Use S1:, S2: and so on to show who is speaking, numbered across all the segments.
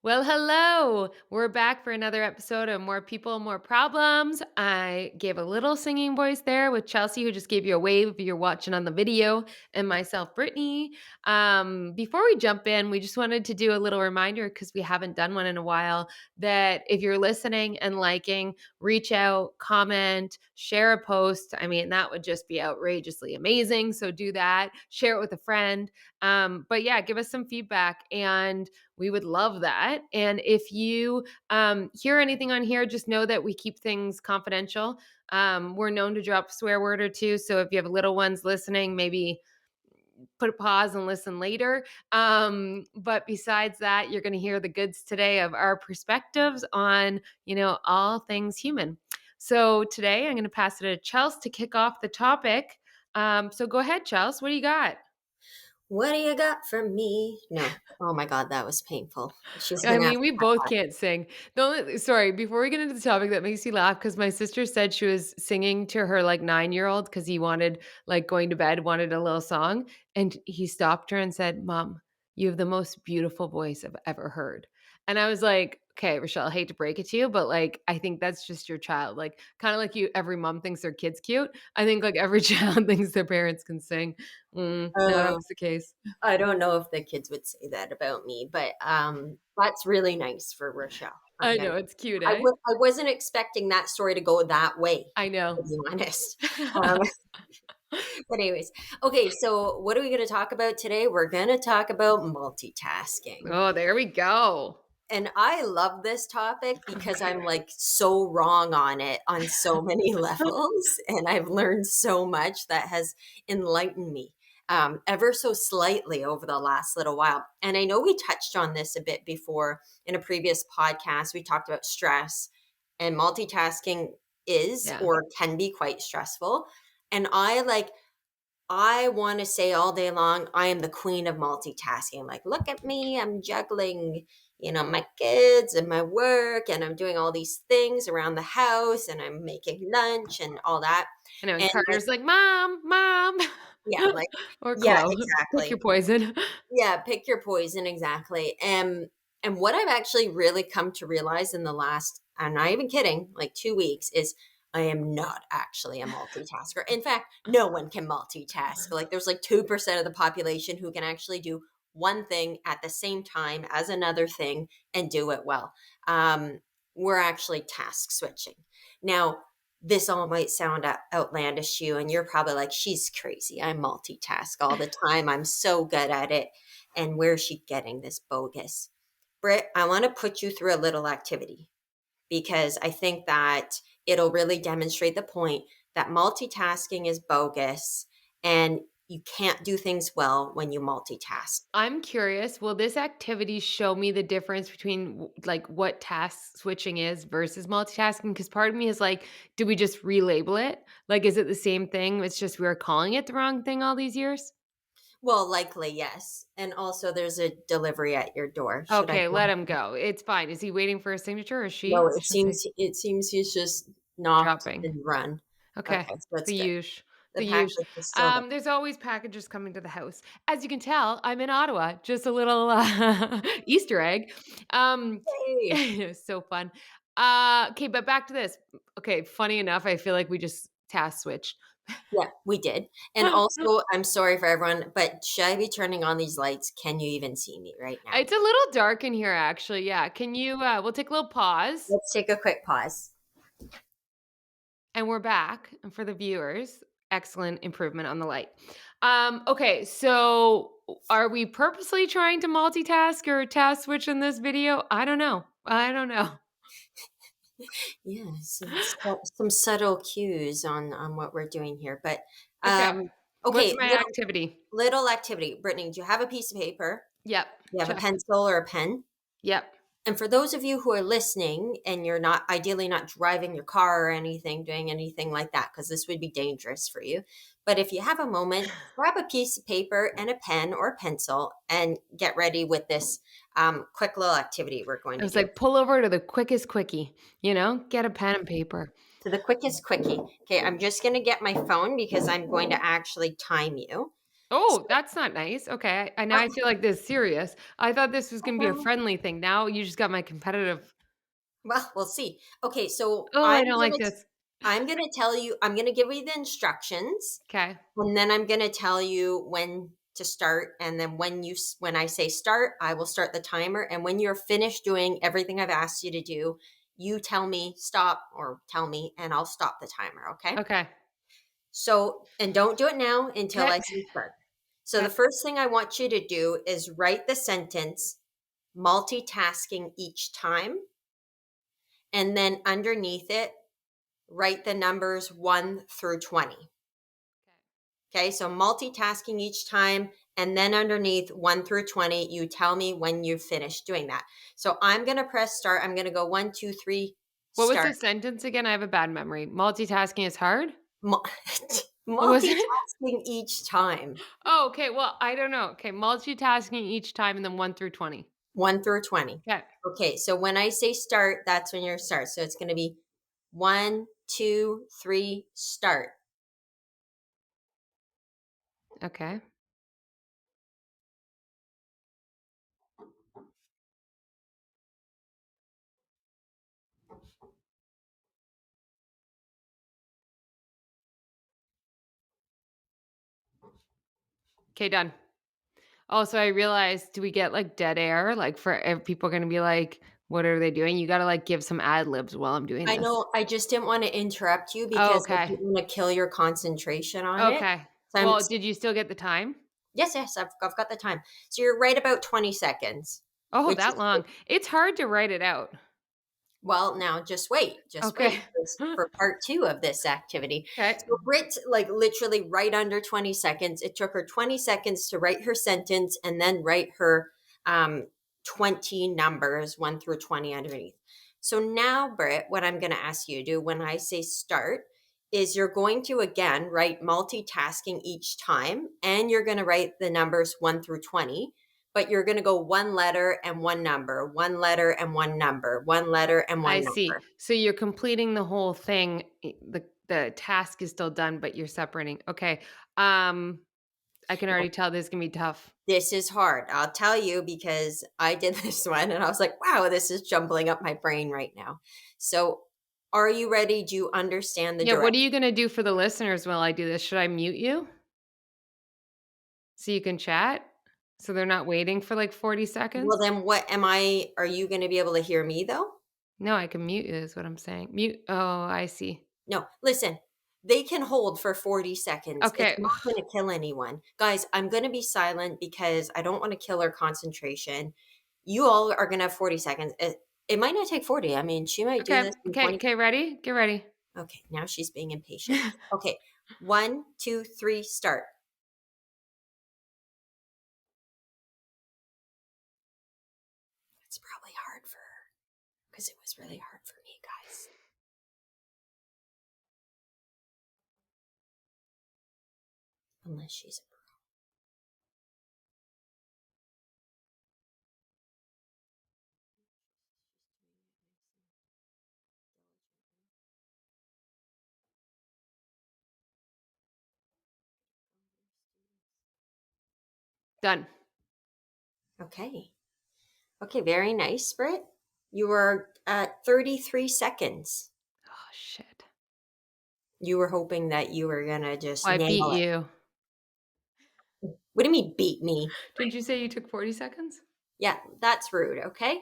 S1: Well, hello. We're back for another episode of More People, More Problems. I gave a little singing voice there with Chelsea, who just gave you a wave if you're watching on the video, and myself, Brittany. Before we jump in, we just wanted to do a little reminder because we haven't done one in a while that if you're listening and liking, reach out, comment, share a post. I mean, that would just be outrageously amazing. So do that, share it with a friend. But yeah, give us some feedback and we would love that. And if you hear anything on here, just know that we keep things confidential. We're known to drop a swear word or two. So if you have little ones listening, maybe put a pause and listen later. But besides that, you're going to hear the goods today of our perspectives on, all things human. So today I'm going to pass it to Chelsea to kick off the topic. So go ahead, Chelsea. What do you got?
S2: What do you got for me? No. Oh my God, that was painful. She's
S1: I
S2: gonna have
S1: mean,
S2: to
S1: we
S2: cut
S1: both
S2: that.
S1: can't sing. Sorry, before we get into the topic that makes you laugh, because my sister said she was singing to her like 9-year-old because he wanted, like going to bed, wanted a little song. And he stopped her and said, Mom, you have the most beautiful voice I've ever heard. And I was like, okay, Rochelle, I hate to break it to you, but like, I think that's just your child. Like, kind of like you, every mom thinks their kid's cute. I think like every child thinks their parents can sing. Not
S2: Uh,
S1: always the case.
S2: I don't know if the kids would say that about me, but that's really nice for Rochelle.
S1: I know, it's cute,
S2: I
S1: eh?
S2: w- I wasn't expecting that story to go that way,
S1: I know.
S2: to be honest. Um, but anyways, okay. So what are we going to talk about today? We're going to talk about multitasking.
S1: Oh, there we go.
S2: And I love this topic because I'm
S1: Okay.
S2: like so wrong on it on so many levels. And I've learned so much that has enlightened me ever so slightly over the last little while. And I know we touched on this a bit before in a previous podcast. We talked about stress, and multitasking is
S1: Yeah.
S2: or can be quite stressful. And I want to say all day long, I am the queen of multitasking. Like, look at me, I'm juggling, my kids and my work, and I'm doing all these things around the house, and I'm making lunch and all that.
S1: I know, and
S2: And like,
S1: Carter's like, "Mom, mom."
S2: yeah, like,
S1: Or
S2: yeah,
S1: Chloe. Pick
S2: exactly.
S1: your poison.
S2: Yeah, pick your poison, exactly. And what I've actually really come to realize in the last, I'm not even kidding, like 2 weeks is I am not actually a multitasker. In fact, no one can multitask. Like there's like 2% of the population who can actually do one thing at the same time as another thing and do it well. We're actually task switching. Now, this all might sound outlandish to you, and you're probably like, she's crazy. I multitask all the time. I'm so good at it. And where's she getting this bogus? Britt, I want to put you through a little activity because I think that it'll really demonstrate the point that multitasking is bogus and you can't do things well when you multitask.
S1: I'm curious, will this activity show me the difference between like what task switching is versus multitasking? Because part of me is like, do we just relabel it? Like, is it the same thing? It's just we were calling it the wrong thing all these years?
S2: Well, likely, yes. And also, there's a delivery at your door. Should I
S1: Okay,
S2: go
S1: let him
S2: ahead?
S1: go. It's fine. Is he waiting for a signature or is
S2: No,
S1: she? Should I say
S2: it seems he's just knocked
S1: dropping?
S2: and run.
S1: Okay,
S2: Okay, so that's
S1: the
S2: good.
S1: huge,
S2: The
S1: the huge.
S2: package is still there.
S1: There's always packages coming to the house. As you can tell, I'm in Ottawa. Just a little Easter egg. Um,
S2: Yay!
S1: so fun. Okay, but back to this. Okay, funny enough, I feel like we just task switched.
S2: Yeah, we did. And also, I'm sorry for everyone, but should I be turning on these lights? Can you even see me right now?
S1: It's a little dark in here, actually. Yeah. Can you? We'll take a little pause,
S2: Let's take a quick pause.
S1: and we're back. And for the viewers, excellent improvement on the light. Okay, so are we purposely trying to multitask or task switch in this video? I don't know. I don't know.
S2: Yeah, some subtle cues on what we're doing here. But
S1: Okay. What's
S2: okay,
S1: my activity?
S2: little activity. Brittany, do you have a piece of paper?
S1: Yep.
S2: Do you have a
S1: Check.
S2: pencil or a pen?
S1: Yep.
S2: And for those of you who are listening and you're not ideally not driving your car or anything, doing anything like that, because this would be dangerous for you. But if you have a moment, grab a piece of paper and a pen or a pencil and get ready with this quick little activity we're going
S1: I
S2: to
S1: was
S2: do.
S1: like, pull over to the quickest quickie, get a pen and paper.
S2: To the quickest quickie. Okay, I'm just going to get my phone because I'm going to actually time you.
S1: Oh, that's not nice. Okay, I now
S2: Uh,
S1: I feel like this is serious. I thought this was gonna be a
S2: well,
S1: friendly thing. Now you just got my competitive.
S2: well, we'll see. Okay, so
S1: Oh, I don't like this.
S2: I'm gonna tell you, I'm gonna give you the instructions,
S1: Okay.
S2: and then I'm gonna tell you when to start, and then when I say start, I will start the timer, and when you're finished doing everything I've asked you to do, you tell me stop or tell me, and I'll stop the timer, okay?
S1: Okay.
S2: So, and don't do it now until
S1: Okay.
S2: I say start. So, the
S1: Okay.
S2: first thing I want you to do is write the sentence multitasking each time, and then underneath it, write the numbers 1 through 20. Okay, so multitasking each time, and then underneath 1 through 20, you tell me when you've finished doing that. So I'm going to press start. I'm going to go 1, 2, 3,
S1: What was
S2: start.
S1: the sentence again? I have a bad memory. Multitasking is hard?
S2: Mul-
S1: What was it?
S2: Multitasking each time,
S1: Oh, okay. Well, I don't know. Okay, multitasking each time and then 1 through 20.
S2: 1 through 20.
S1: Okay.
S2: Okay, so when I say start, that's when you're start. So it's going to be 1, 2, 3, start.
S1: Okay. Okay, done. Also, I realized, do we get like dead air? Like for people are gonna be like, what are they doing? You gotta like give some ad libs while I'm doing
S2: I
S1: this.
S2: know I just didn't want to interrupt you
S1: Oh,
S2: because I
S1: okay.
S2: didn't want to kill your concentration on it.
S1: Okay.
S2: So I'm
S1: Well, did you still get the time?
S2: Yes, yes, I've got the time. So you're right about 20 seconds,
S1: Oh,
S2: which
S1: that
S2: is
S1: long. It's hard to write it out.
S2: well, now just
S1: Okay.
S2: wait for part 2 of this activity.
S1: Okay.
S2: So Brit, like literally right under 20 seconds. It took her 20 seconds to write her sentence and then write her 20 numbers, 1 through 20 underneath. So now, Brit, what I'm going to ask you to do when I say start is you're going to again write multitasking each time, and you're going to write the numbers 1 through 20, but you're going to go one letter and one number, one letter and one number, one letter and
S1: I
S2: one
S1: see.
S2: number.
S1: So you're completing the whole thing. The task is still done, but you're separating. Okay. Um, I can
S2: Now,
S1: already tell this is gonna be tough.
S2: this is hard. I'll tell you because I did this one and I was like, wow, this is jumbling up my brain right now. So, are you ready? Do you understand the
S1: Yeah, what
S2: direct?
S1: are you gonna do for the listeners while I do this? Should I mute you so you can chat? So they're not waiting for like 40
S2: Well,
S1: seconds?
S2: then what am I? Are you going to be able to hear me though?
S1: No, I can mute you is what I'm saying. Mute. Oh, I see.
S2: No, listen, they can hold for 40 seconds. It's
S1: Okay.
S2: not going to kill anyone. Guys, I'm going to be silent because I don't want to kill her concentration. You all are going to have 40 seconds. It might not take 40. I mean, she might do
S1: Okay.
S2: this in
S1: Okay.
S2: 20.
S1: Okay. Ready? Get ready.
S2: Okay, now she's being impatient. Okay, 1, 2, 3, start. It's probably hard for her because it was really hard for me, guys. Unless she's a pro.
S1: Done.
S2: Okay. Okay, very nice, Britt. You were at 33 seconds.
S1: Oh shit.
S2: You were hoping that you were gonna just
S1: Well, I beat
S2: nail it.
S1: you.
S2: What do you mean beat me?
S1: Didn't you say you took 40 seconds?
S2: Yeah, that's rude, okay?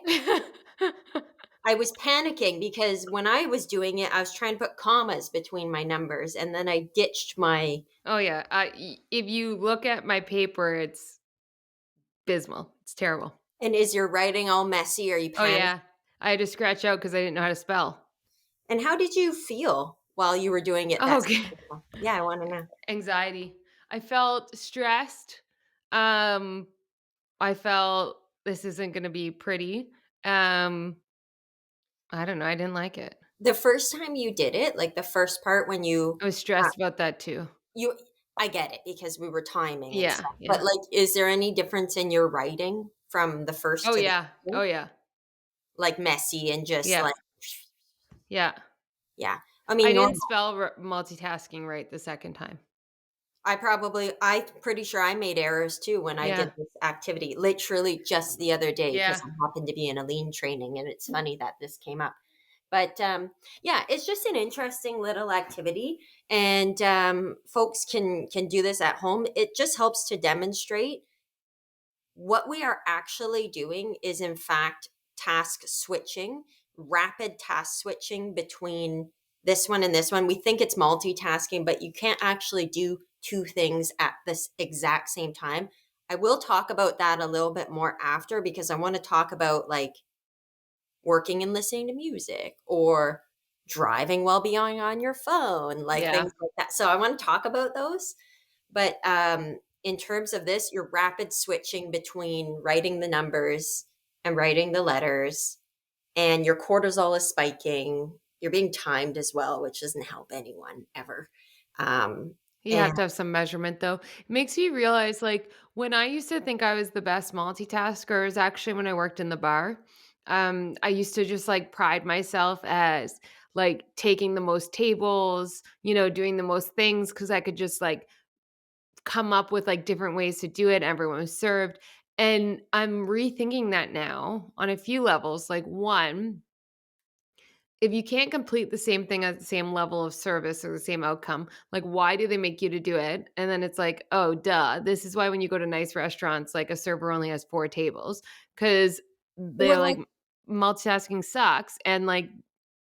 S2: I was panicking because when I was doing it, I was trying to put commas between my numbers and then I ditched my.
S1: Oh yeah. If you look at my paper, it's abysmal. It's terrible.
S2: And is your writing all messy? Are you
S1: Oh
S2: panicking?
S1: yeah. I had to scratch out because I didn't know how to spell.
S2: And how did you feel while you were doing it
S1: Oh,
S2: that
S1: okay.
S2: second time? Yeah, I wanna know.
S1: Anxiety. I felt stressed. Um, I felt this isn't gonna be pretty. Um, I don't know. I didn't like it.
S2: The first time you did it, like the first part when
S1: I was
S2: uh,
S1: stressed about that too.
S2: you I get it because we were timing and
S1: Yeah.
S2: stuff, but,
S1: Yeah.
S2: like, is there any difference in your writing from the first
S1: Oh
S2: to the
S1: yeah. Oh
S2: second?
S1: yeah.
S2: Like, messy and just,
S1: Yeah.
S2: like
S1: Yeah.
S2: yeah. I
S1: I
S2: mean,
S1: didn't
S2: normal.
S1: spell multitasking right the second time.
S2: I'm pretty sure I made errors too when I did
S1: Yeah.
S2: this activity, literally just the other day because
S1: Yeah.
S2: I happened to be in a lean training, and it's funny that this came up. But, yeah, it's just an interesting little activity, and, folks can do this at home. It just helps to demonstrate what we are actually doing is, in fact, task switching, rapid task switching between this one and this one. We think it's multitasking, but you can't actually do two things at this exact same time. I will talk about that a little bit more after because I want to talk about like working and listening to music or driving while being on your phone, like
S1: Yeah.
S2: things like that. So I want to talk about those. But in terms of this, you're rapid switching between writing the numbers and writing the letters, and your cortisol is spiking. You're being timed as well, which doesn't help anyone ever.
S1: You
S2: And
S1: have to have some measurement though. It makes you realize like when I used to think I was the best multitasker is actually when I worked in the bar. I used to just like pride myself as like taking the most tables, doing the most things because I could just like come up with like different ways to do it. Everyone was served. And I'm rethinking that now on a few levels. Like one, if you can't complete the same thing at the same level of service or the same outcome, like why do they make you to do it? And then it's like, oh, duh. This is why when you go to nice restaurants, like a server only has 4 tables because they're
S2: well,
S1: like
S2: like,
S1: multitasking sucks. And like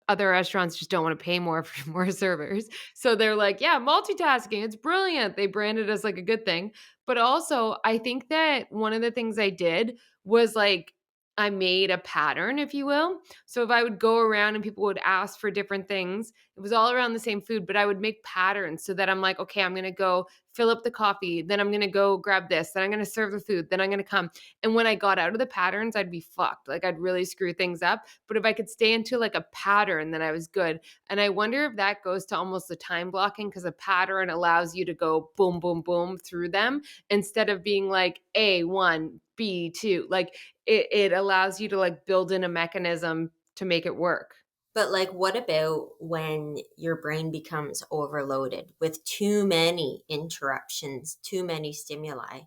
S1: other restaurants just don't wanna pay more for more servers. So they're like, "Yeah, multitasking, it's brilliant." They brand it as, like, a good thing. But also, I think that one of the things I did was, like, I made a pattern, if you will. So if I would go around and people would ask for different things, it was all around the same food, but I would make patterns so that I'm like, "Okay, I'm gonna go fill up the coffee, then I'm gonna go grab this, then I'm gonna serve the food, then I'm gonna come." And when I got out of the patterns, I'd be fucked. Like, I'd really screw things up. But if I could stay into like a pattern, then I was good. And I wonder if that goes to almost the time blocking because a pattern allows you to go boom, boom, boom through them instead of being like A1, B2. Like it allows you to like build in a mechanism to make it work.
S2: but like, what about when your brain becomes overloaded with too many interruptions, too many stimuli?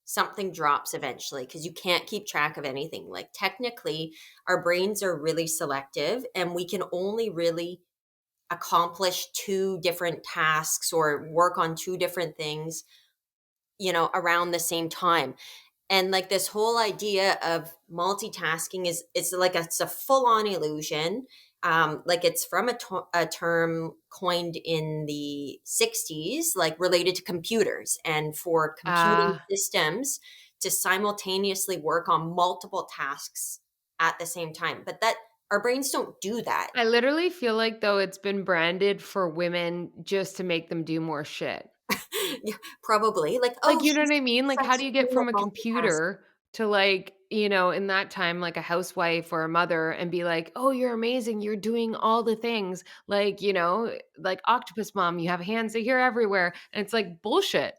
S2: Something drops eventually because you can't keep track of anything. Like, technically, our brains are really selective and we can only really accomplish two different tasks or work on two different things, around the same time. And like this whole idea of multitasking is it's like it's a full-on illusion. Like it's from a term coined in the 60s, like related to computers and for computing
S1: Ah,
S2: systems to simultaneously work on multiple tasks at the same time. But that our brains don't do that.
S1: I literally feel like though it's been branded for women just to make them do more shit.
S2: Yeah, probably like,
S1: Like,
S2: oh,
S1: you know
S2: she's
S1: what I mean? Like, how
S2: such
S1: do you
S2: good
S1: get from a
S2: at multitasking.
S1: computer to like, in that time, like a housewife or a mother and be like, "Oh, you're amazing. You're doing all the things." Like, like octopus mom, you have hands that here everywhere. And it's like bullshit.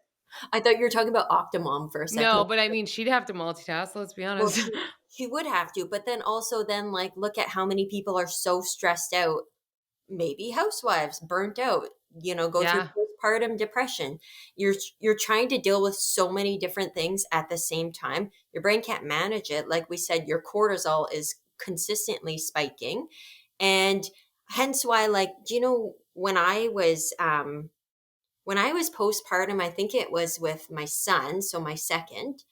S2: I thought you were talking about Octomom for a second.
S1: No, but I mean, she'd have to multitask, let's be
S2: Well,
S1: honest.
S2: she would have to, but then also then, like, look at how many people are so stressed out, maybe housewives, burnt out, go through
S1: Yeah.
S2: postpartum depression. You're trying to deal with so many different things at the same time. Your brain can't manage it. Like we said, your cortisol is consistently spiking, and hence why, like, do you know when I was postpartum, I think it was with my son, so my second,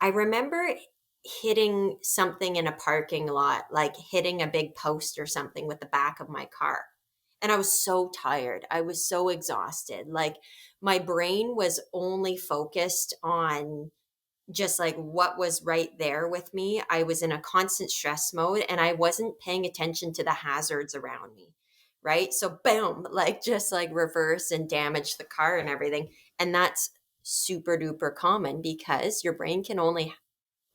S2: I remember hitting something in a parking lot, like hitting a big post or something with the back of my car. And I was so tired. I was so exhausted. Like my brain was only focused on just like what was right there with me. I was in a constant stress mode and I wasn't paying attention to the hazards around me. Right. So, boom, like just like reverse and damage the car and everything. And that's super duper common because your brain can only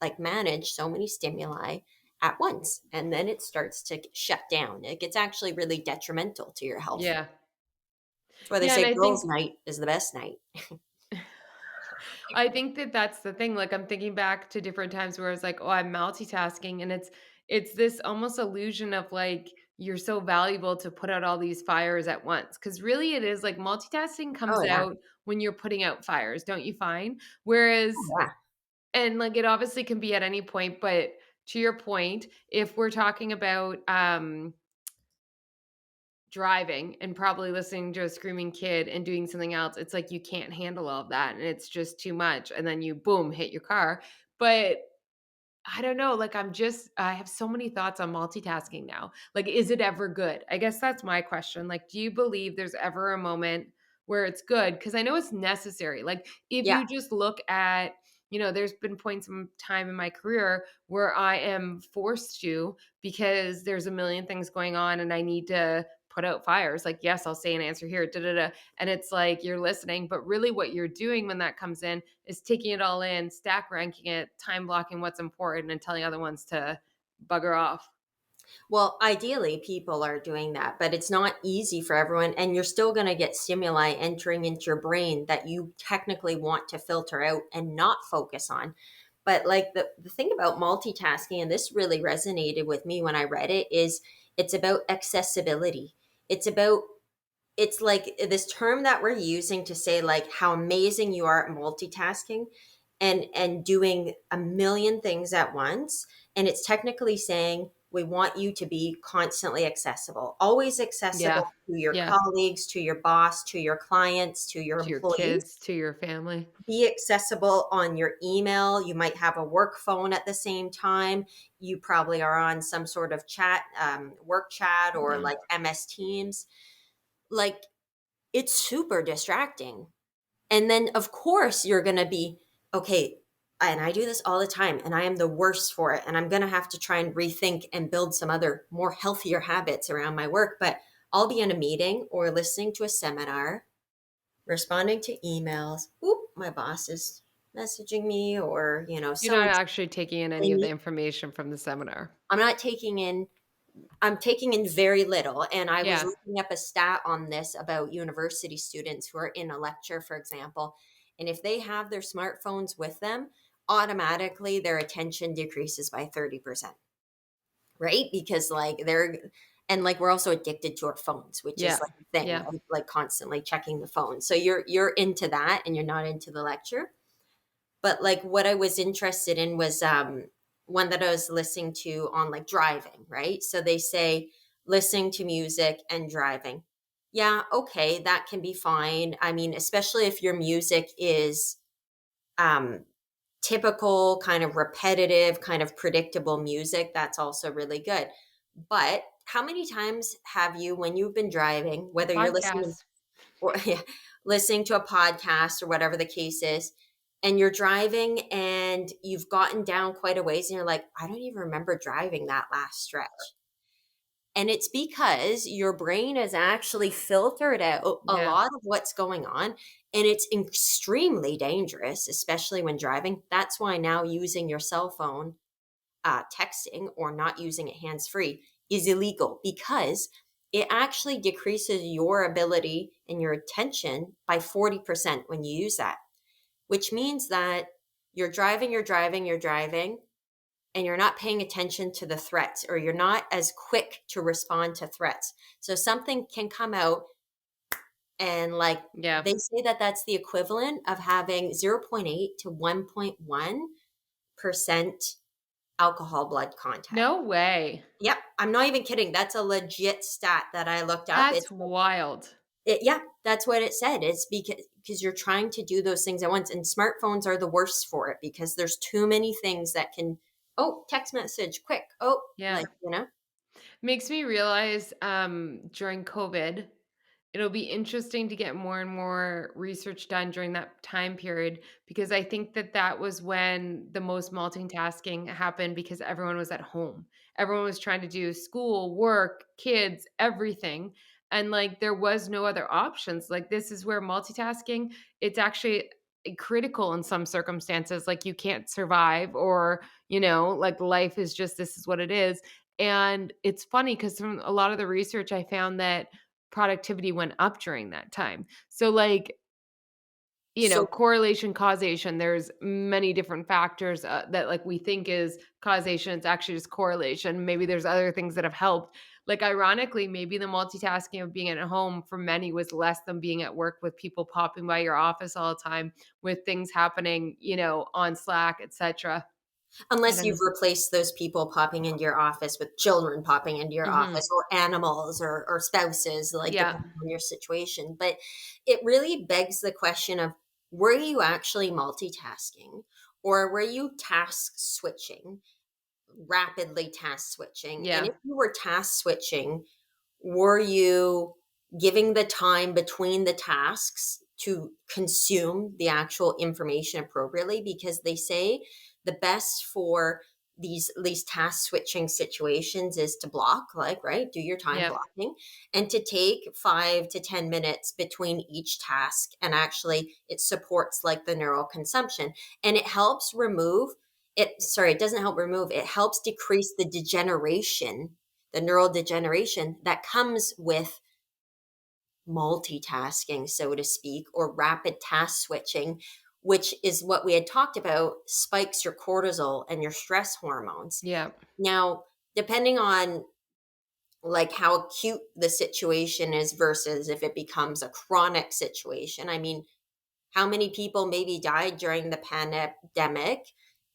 S2: like manage so many stimuli at once and then it starts to shut down. It gets actually really detrimental to your health.
S1: Yeah.
S2: That's why they
S1: Yeah, and
S2: say
S1: I
S2: girls'
S1: think
S2: night is the best night.
S1: I think that that's the thing, like, I'm thinking back to different times where it's like, "Oh, I'm multitasking," and it's this almost illusion of, like, you're so valuable to put out all these fires at once. Because really it is like multitasking
S2: Oh,
S1: comes
S2: yeah.
S1: out when you're putting out fires, don't you find?
S2: Oh,
S1: Whereas
S2: yeah.
S1: and, like, it obviously can be at any point, but to your point, if we're talking about, driving and probably listening to a screaming kid and doing something else, it's like you can't handle all of that, and it's just too much, and then you, boom, hit your car. But I don't know, like, I have so many thoughts on multitasking now. Like, is it ever good? I guess that's my question. Like, do you believe there's ever a moment where it's good? Because I know it's necessary. Like, if
S2: Yeah.
S1: you just look at, there's been points in time in my career where I am forced to because there's a million things going on and I need to put out fires. Like, yes, I'll say an answer here, da da da. And it's like you're listening, but really what you're doing when that comes in is taking it all in, stack ranking it, time blocking what's important, and telling other ones to bugger off.
S2: Well, ideally, people are doing that, but it's not easy for everyone. And you're still going to get stimuli entering into your brain that you technically want to filter out and not focus on. But like the thing about multitasking, and this really resonated with me when I read it, is it's about accessibility. It's about it's like this term that we're using to say like how amazing you are at multitasking and doing a million things at once, and it's technically saying we want you to be constantly accessible, always
S1: Yeah.
S2: accessible to your
S1: Yeah.
S2: colleagues, to your boss, to your clients, to your
S1: To your
S2: employees.
S1: kids, to your family.
S2: Be accessible on your email. You might have a work phone at the same time. You probably are on some sort of chat, work chat, or
S1: Yeah.
S2: like MS Teams. Like, it's super distracting. And then, of course, you're going to be, okay, and I do this all the time, and I am the worst for it. And I'm going to have to try and rethink and build some other more healthier habits around my work. But I'll be in a meeting or listening to a seminar, responding to emails. Oop, my boss is messaging me, or,
S1: You're
S2: so
S1: not
S2: and so.
S1: actually taking in any of the information from the seminar.
S2: I'm not I'm taking in very little. And I was
S1: Yeah.
S2: looking up a stat on this about university students who are in a lecture, for example. And if they have their smartphones with them, automatically their attention decreases by 30%, right? Because and like we're also addicted to our phones, which is
S1: Yeah.
S2: like a thing,
S1: Yeah.
S2: right? Like constantly checking the phone. So you're into that and you're not into the lecture. But like what I was interested in was one that I was listening to on like driving, right? So they say listening to music and driving. Yeah, okay, that can be fine. I mean, especially if your music is um, typical, kind of repetitive, kind of predictable music, that's also really good. But how many times have you, when you've been driving, whether you're listening
S1: Podcast.
S2: or yeah, listening to a podcast or whatever the case is, and you're driving and you've gotten down quite a ways and you're like, I don't even remember driving that last stretch. And it's because your brain has actually filtered out a
S1: Yeah.
S2: lot of what's going on. And it's extremely dangerous, especially when driving. That's why now using your cell phone, texting, or not using it hands free is illegal, because it actually decreases your ability and your attention by 40% when you use that, which means that you're driving, and you're not paying attention to the threats, or you're not as quick to respond to threats. So something can come out, and like
S1: Yeah.
S2: they say that that's the equivalent of having zero point 0.8 to 1.1% alcohol blood content.
S1: No way.
S2: Yep, I'm not even kidding. That's a legit stat that I looked up.
S1: That's wild.
S2: Yeah, that's what it said. It's because you're trying to do those things at once, and smartphones are the worst for it because there's too many things that can. Oh, text message, quick. Oh,
S1: Yeah.
S2: like.
S1: Makes me realize, during COVID, it'll be interesting to get more and more research done during that time period because I think that that was when the most multitasking happened because everyone was at home. Everyone was trying to do school, work, kids, everything. And like there was no other options. Like this is where multitasking, it's actually critical in some circumstances. Like you can't survive or, like life is just this is what it is. And it's funny because from a lot of the research, I found that productivity went up during that time. So, like,
S2: So
S1: correlation, causation, there's many different factors that like we think is causation. It's actually just correlation. Maybe there's other things that have helped. Like, ironically, maybe the multitasking of being at home for many was less than being at work with people popping by your office all the time, with things happening, on Slack, etcetera. I
S2: Unless
S1: don't
S2: you've
S1: know.
S2: replaced those people popping into your office with children popping into your
S1: Mhm.
S2: office or animals or spouses, like
S1: Yeah.
S2: depending on your situation. But it really begs the question of, were you actually multitasking or were you task switching, rapidly task switching? And
S1: Yeah.
S2: if you were task switching, were you giving the time between the tasks to consume the actual information appropriately? Because they say the best for these task switching situations is to block, like, right, do your time
S1: Yep.
S2: blocking, and to take 5 to 10 minutes between each task. And actually it supports like the neural consumption, and it helps remove it. Sorry, it doesn't help remove, it helps decrease the degeneration, the neural degeneration that comes with multitasking, so to speak, or rapid task switching, which is what we had talked about, spikes your cortisol and your stress hormones.
S1: Yep.
S2: Now, depending on like how acute the situation is versus if it becomes a chronic situation. I mean, how many people maybe died during the pandemic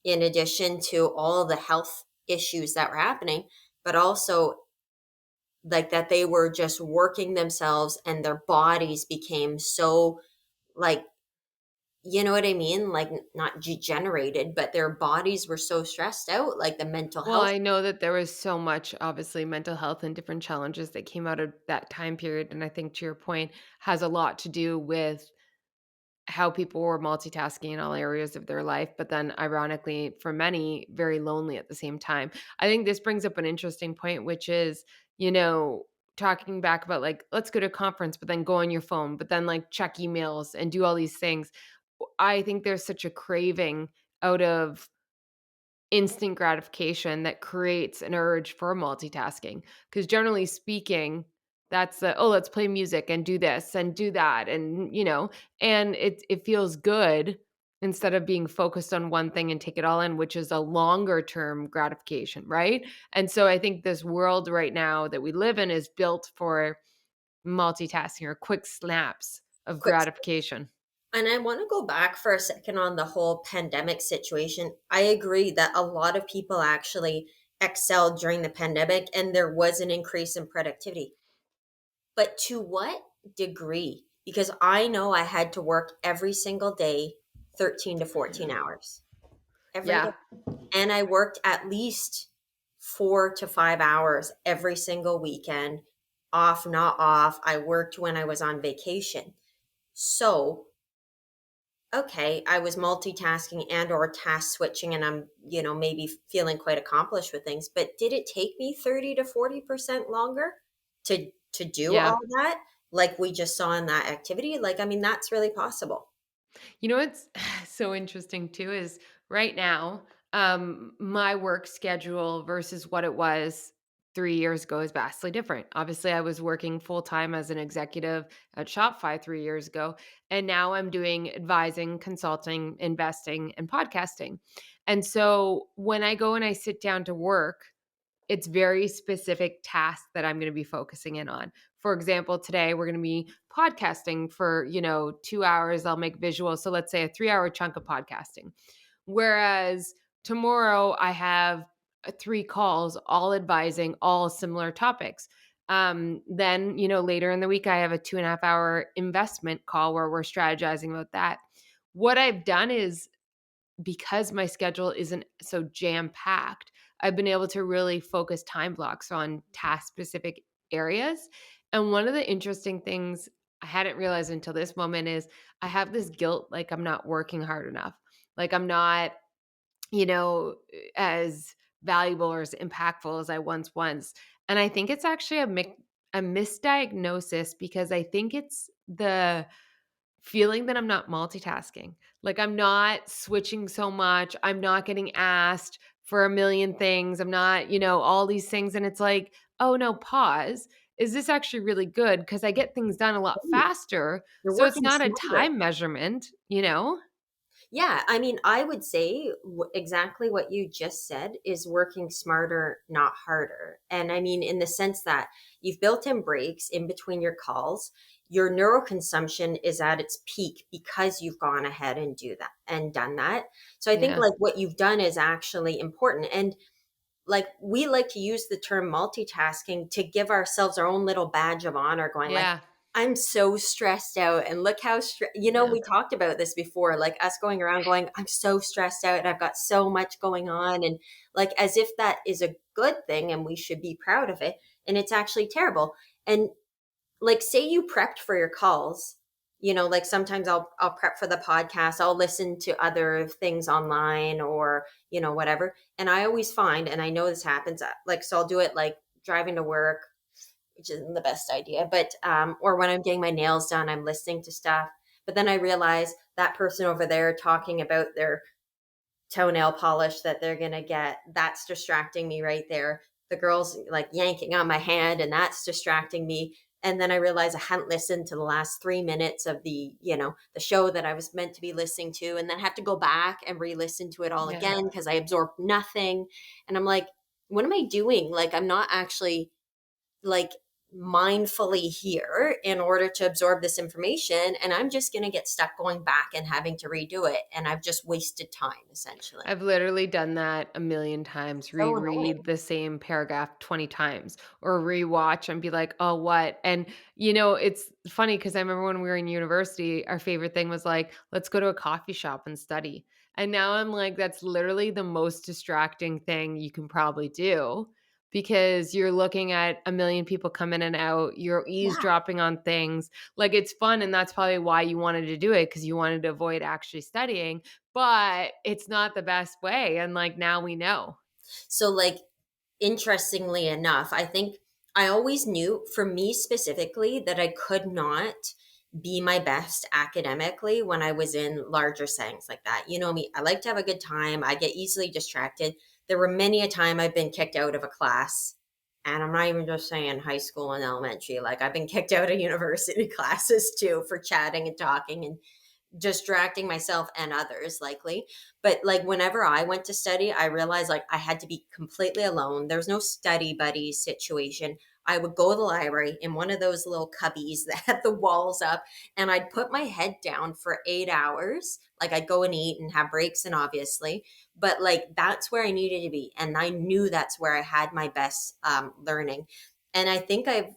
S2: in addition to all the health issues that were happening, but also like that they were just working themselves and their bodies became so like, you know what I mean, like not degenerated, but their bodies were so stressed out, like the mental
S1: Well,
S2: health.
S1: I know that there was so much, obviously, mental health and different challenges that came out of that time period, and I think to your point, has a lot to do with how people were multitasking in all areas of their life, but then ironically, for many, very lonely at the same time. I think this brings up an interesting point, which is, you know, talking back about like, let's go to a conference, but then go on your phone, but then like check emails and do all these things. I think there's such a craving out of instant gratification that creates an urge for multitasking. Because generally speaking, that's the, "Oh, let's play music and do this and do that," and it feels good instead of being focused on one thing and take it all in, which is a longer term gratification, right? And so I think this world right now that we live in is built for multitasking or quick snaps of
S2: Quick.
S1: gratification.
S2: And I want to go back for a second on the whole pandemic situation. I agree that a lot of people actually excelled during the pandemic and there was an increase in productivity. But to what degree? Because I know I had to work every single day, 13 to 14 hours every day.
S1: Yeah.
S2: And I worked at least 4 to 5 hours every single weekend, off, not off. I worked when I was on vacation. So, okay, I was multitasking and or task switching and I'm, maybe feeling quite accomplished with things, but did it take me 30 to 40% longer to do
S1: Yeah.
S2: all that like we just saw in that activity? Like, I mean, that's really possible.
S1: You know what's so interesting too is right now, my work schedule versus what it was 3 years ago is vastly different. Obviously, I was working full time as an executive at Shopify 3 years ago, and now I'm doing advising, consulting, investing, and podcasting. And so when I go and I sit down to work, it's very specific tasks that I'm going to be focusing in on. For example, today we're going to be podcasting for, 2 hours. I'll make visuals. So let's say a 3-hour chunk of podcasting. Whereas tomorrow I have 3 calls, all advising, all similar topics. Then, later in the week, I have a 2.5-hour investment call where we're strategizing about that. What I've done is because my schedule isn't so jam packed, I've been able to really focus time blocks on task specific areas. And one of the interesting things I hadn't realized until this moment is I have this guilt like I'm not working hard enough. Like I'm not, as valuable or as impactful as I once was. And I think it's actually a misdiagnosis because I think it's the feeling that I'm not multitasking. Like I'm not switching so much. I'm not getting asked for a million things. I'm not, all these things. And it's like, oh no, pause. Is this actually really good? Because I get things done a lot
S2: Ooh,
S1: faster.
S2: you're
S1: So it's
S2: working
S1: not a
S2: smarter.
S1: time measurement, you know?
S2: Yeah, I mean, I would say exactly what you just said is working smarter, not harder. And I mean, in the sense that you've built in breaks in between your calls, your neuroconsumption is at its peak because you've gone ahead and do that and done that. So I think
S1: Yeah.
S2: like what you've done is actually important. And like we like to use the term multitasking to give ourselves our own little badge of honor, going like,
S1: Yeah.
S2: I'm so stressed out and look how
S1: Yeah.
S2: we talked about this before, like us going around going, I'm so stressed out and I've got so much going on, and like as if that is a good thing and we should be proud of it, and it's actually terrible. And like say you prepped for your calls, like sometimes I'll prep for the podcast, I'll listen to other things online, or whatever, and I always find, and I know this happens, like so I'll do it like driving to work, which isn't the best idea, but or when I'm getting my nails done, I'm listening to stuff, but then I realize that person over there talking about their toenail polish that they're going to get, that's distracting me right there. The girl's like yanking on my hand and that's distracting me. And then I realize I hadn't listened to the last 3 minutes of the show that I was meant to be listening to, and then have to go back and re-listen to it all
S1: Yeah.
S2: again because I absorbed nothing. And I'm like, what am I doing? Like, I'm not actually like mindfully here in order to absorb this information, and I'm just going to get stuck going back and having to redo it, and I've just wasted time essentially.
S1: I've literally done that a million times,
S2: So annoying.
S1: reread the same paragraph 20 times or rewatch and be like, "Oh, what?" And, it's funny because I remember when we were in university, our favorite thing was like, "Let's go to a coffee shop and study." And now I'm like, that's literally the most distracting thing you can probably do because you're looking at a million people come in and out, you're
S2: Yeah.
S1: eavesdropping on things. Like, it's fun, and that's probably why you wanted to do it because you wanted to avoid actually studying, but it's not the best way, and, like, now we know.
S2: So like, interestingly enough, I think I always knew for me specifically that I could not be my best academically when I was in larger settings like that. You know me, I like to have a good time. I get easily distracted. There were many a time I've been kicked out of a class. And I'm not even just saying high school and elementary. Like I've been kicked out of university classes too for chatting and talking and distracting myself and others likely. But like whenever I went to study, I realized like I had to be completely alone. There's no study buddy situation. I would go to the library in one of those little cubbies that had the walls up, and I'd put my head down for 8 hours. Like I'd go and eat and have breaks, and obviously, but like that's where I needed to be, and I knew that's where I had my best learning. And I think I've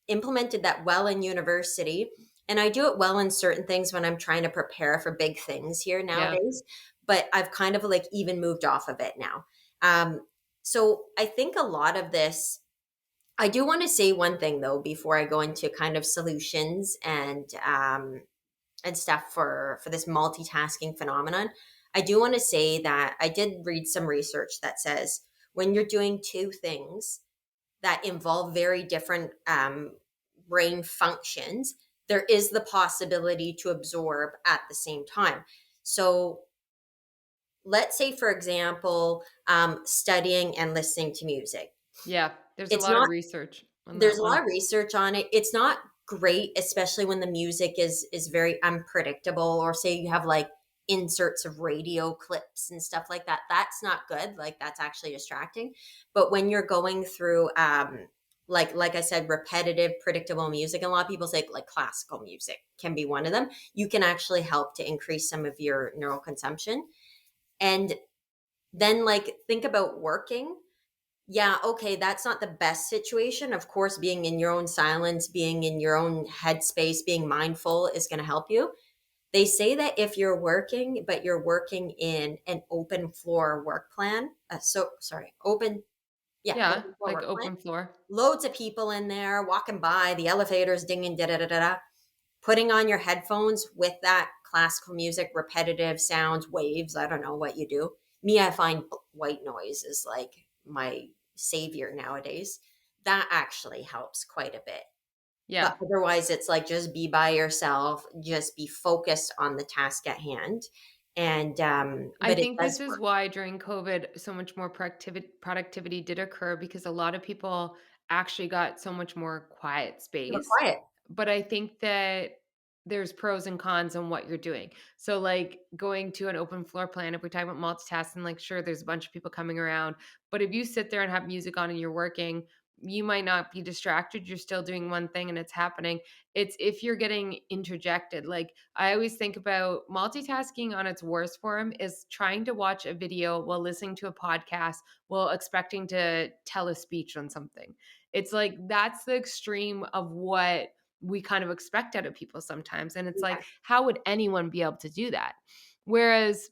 S2: implemented that well in university, and I do it well in certain things when I'm trying to prepare for big things here
S1: Yeah.
S2: nowadays, but I've kind of like even moved off of it now. um, so I think a lot of this, I do want to say one thing though before I go into kind of solutions and stuff for this multitasking phenomenon. I do want to say that I did read some research that says when you're doing two things that involve very different brain functions, there is the possibility to absorb at the same time. So, let's say, for example, studying and listening to music.
S1: Yeah. There's a
S2: It's
S1: lot of
S2: not,
S1: research on
S2: there's
S1: that
S2: a lot
S1: one.
S2: of research on it. It's not great, especially when the music is very unpredictable, or say you have like inserts of radio clips and stuff like that. That's not good. Like that's actually distracting. But when you're going through like I said, repetitive, predictable music, and a lot of people say like classical music can be one of them. You can actually help to increase some of your neural consumption. And then like think about working. Yeah, okay, that's not the best situation. Of course, being in your own silence, being in your own headspace, being mindful is going to help you. They say that if you're working, but you're working in an open floor work plan,
S1: Yeah,
S2: open floor
S1: like
S2: work plan,
S1: open floor.
S2: loads of people in there walking by, the elevators dinging, da da da da da. Putting on your headphones with that classical music, repetitive sounds, waves. I don't know what you do. Me, I find white noise is like my savior nowadays. That actually helps quite a bit. But
S1: Yeah.
S2: otherwise, it's like just be by yourself, just be focused on the task at hand. And,
S1: I
S2: but it
S1: think this
S2: does
S1: is
S2: work.
S1: why during COVID, so much more productivity did occur because a lot of people actually got so much more quiet
S2: But
S1: space.
S2: quiet.
S1: But I think that there's pros and cons on what you're doing. So, like going to an open floor plan, if we're talking about multitasking, like sure, there's a bunch of people coming around, but if you sit there and have music on and you're working, you might not be distracted. You're still doing one thing and it's happening. It's if you're getting interjected. Like I always think about multitasking on its worst form is trying to watch a video while listening to a podcast while expecting to tell a speech on something. It's like that's the extreme of what we kind of expect out of people sometimes. And it's
S2: Yeah.
S1: like, how would anyone be able to do that? Whereas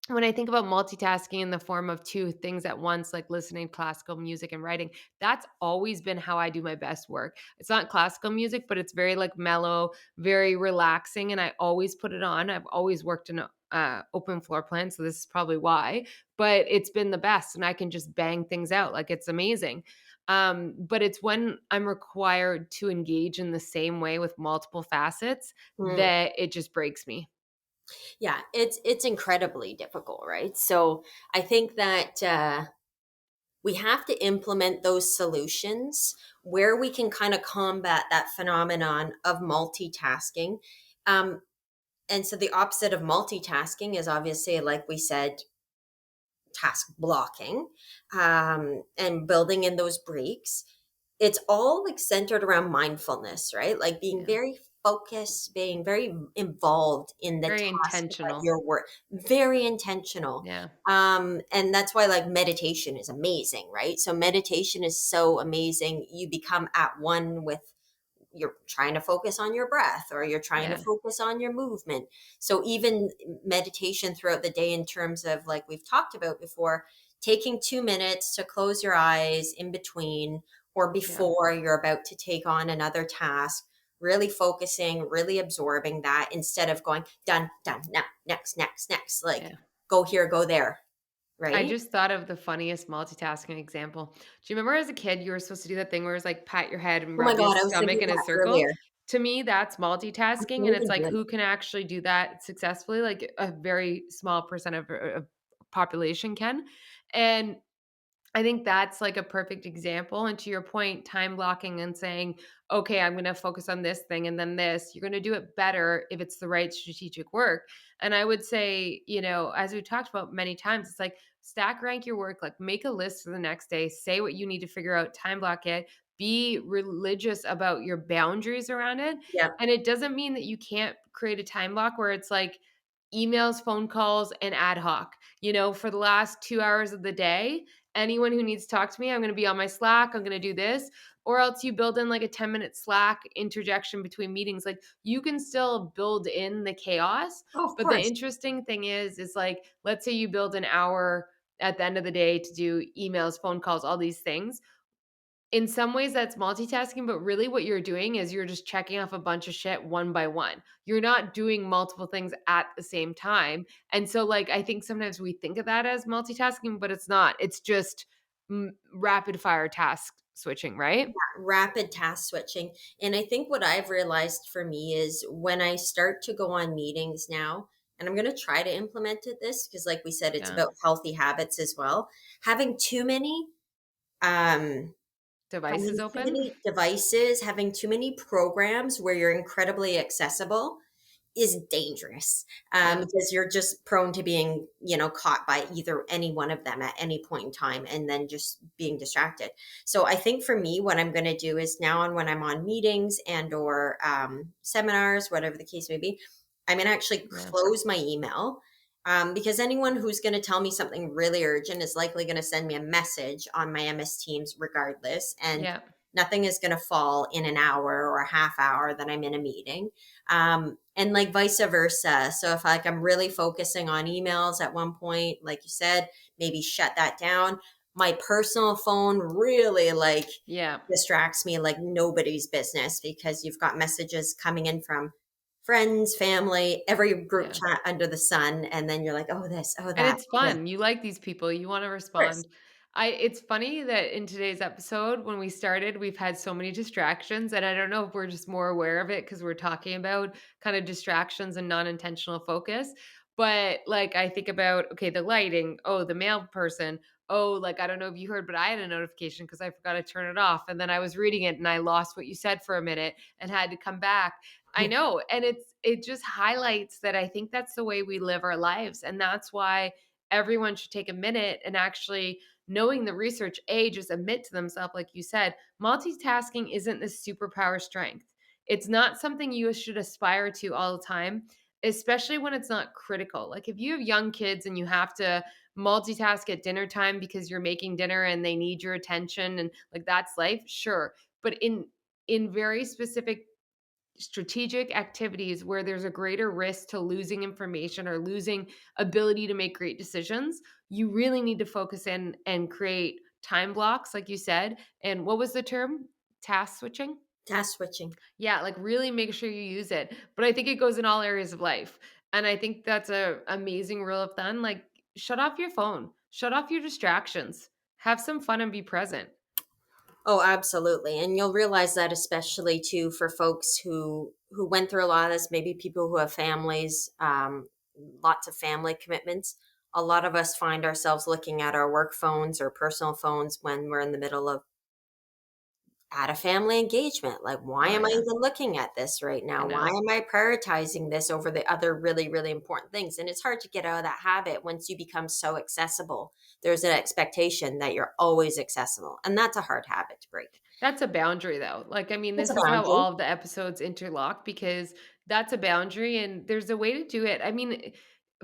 S1: when I think about multitasking in the form of two things at once, like listening to classical music and writing, that's always been how I do my best work. It's not classical music, but it's very like mellow, very relaxing. And I always put it on. I've always worked in a open floor plan. So this is probably why, but it's been the best. And I can just bang things out. Like it's amazing. But it's when I'm required to engage in the same way with multiple facets
S2: Mm.
S1: that it just breaks me.
S2: Yeah, it's incredibly difficult, right? So I think that we have to implement those solutions where we can kind of combat that phenomenon of multitasking. Um, and so the opposite of multitasking is obviously, like we said, task blocking, and building in those breaks. It's all like centered around mindfulness, right? Like being
S1: Yeah.
S2: very focused, being very involved in the
S1: Very
S2: task that
S1: intentional.
S2: you're work, very intentional.
S1: Yeah.
S2: And that's why like meditation is amazing, right? So meditation is so amazing. You become at one with, you're trying to focus on your breath or you're trying to
S1: Yeah.
S2: focus on your movement. So even meditation throughout the day, in terms of like we've talked about before, taking 2 minutes to close your eyes in between or
S1: Yeah.
S2: before you're about to take on another task, really focusing, really absorbing that instead of going done, done, now, next, like
S1: Yeah.
S2: go here, go there,
S1: I
S2: right?
S1: just thought of the funniest multitasking example. Do you remember as a kid, you were supposed to do that thing where it's like pat your head and
S2: Oh my
S1: rub your
S2: God, I was
S1: stomach
S2: thinking
S1: in a
S2: that
S1: circle?
S2: earlier.
S1: To me, that's
S2: I
S1: multitasking. And
S2: can't
S1: it's
S2: even
S1: like,
S2: do it.
S1: who can actually do that successfully? Like a very small percent of population can. And I think that's like a perfect example. And to your point, time blocking and saying, okay, I'm going to focus on this thing and then this, you're going to do it better if it's the right strategic work. And I would say, as we talked about many times, it's like stack rank your work, like make a list for the next day, say what you need to figure out, time block it, be religious about your boundaries around it.
S2: Yeah.
S1: And it doesn't mean that you can't create a time block where it's like emails, phone calls, and ad hoc, for the last 2 hours of the day anyone who needs to talk to me, I'm going to be on my Slack. I'm going to do this. Or else you build in like a 10-minute Slack interjection between meetings. Like you can still build in the chaos.
S2: Oh, of
S1: But the
S2: course.
S1: interesting thing is like, let's say you build an hour at the end of the day to do emails, phone calls, all these things. In some ways, that's multitasking, but really what you're doing is you're just checking off a bunch of shit one by one. You're not doing multiple things at the same time. And so, like, I think sometimes we think of that as multitasking, but it's not. It's just rapid fire task switching, right?
S2: Rapid task switching. And I think what I've realized for me is when I start to go on meetings now, and I'm going to try to implement it this because, like we said, it's
S1: Yeah.
S2: about healthy habits as well. Having too many, um,
S1: Devices
S2: having too
S1: open.
S2: many devices, having too many programs where you're incredibly accessible is dangerous,
S1: Yeah.
S2: because you're just prone to being, caught by either any one of them at any point in time and then just being distracted. So I think for me, what I'm going to do is now on when I'm on meetings and or seminars, whatever the case may be, I'm going to actually
S1: Yeah.
S2: close my email, because anyone who's going to tell me something really urgent is likely going to send me a message on my MS Teams regardless. And
S1: Yeah.
S2: nothing is going to fall in an hour or a half hour that I'm in a meeting. And like vice versa. So if like I'm really focusing on emails at one point, like you said, maybe shut that down. My personal phone really like
S1: Yeah.
S2: distracts me like nobody's business because you've got messages coming in from friends, family, every group
S1: Yeah.
S2: chat under the sun. And then you're like, oh, this, oh,
S1: And
S2: that,
S1: it's
S2: oh, this.
S1: fun. You like these people. You wanna
S2: Of course.
S1: respond. It's funny that in today's episode, when we started, we've had so many distractions, and I don't know if we're just more aware of it because 'cause we're talking about kinda distractions and non-intentional focus. But, like, I think about, okay, the lighting, oh, the mail person, oh, like, I don't know if you heard, but I had a notification because I forgot to turn it off, and then I was reading it, and I lost what you said for a minute and had to come back. I know, and it just highlights that I think that's the way we live our lives, and that's why everyone should take a minute and actually knowing the research, just admit to themselves, like you said, multitasking isn't this superpower strength. It's not something you should aspire to all the time, especially when it's not critical. Like if you have young kids and you have to multitask at dinner time because you're making dinner and they need your attention and like that's life, sure. But in very specific strategic activities where there's a greater risk to losing information or losing ability to make great decisions, you really need to focus in and create time blocks, like you said. And what was the term? Task switching?
S2: Task switching.
S1: Yeah, like really make sure you use it. But I think it goes in all areas of life. And I think that's a amazing rule of thumb. Like shut off your phone, shut off your distractions, have some fun and be present.
S2: Oh, absolutely. And you'll realize that especially too for folks who went through a lot of this, maybe people who have families, lots of family commitments. A lot of us find ourselves looking at our work phones or personal phones when we're in the middle of at a family engagement. Like, why
S1: Oh
S2: am I
S1: yeah,
S2: even looking at this right
S1: I
S2: now? Why
S1: know.
S2: am I prioritizing this over the other really, really important things? And it's hard to get out of that habit once you become so accessible. There's an expectation that you're always accessible. And that's a hard habit to break.
S1: That's a boundary though. Like, I mean,
S2: It's a
S1: this is how
S2: boundary.
S1: all of the episodes interlock because that's a boundary and there's a way to do it. I mean,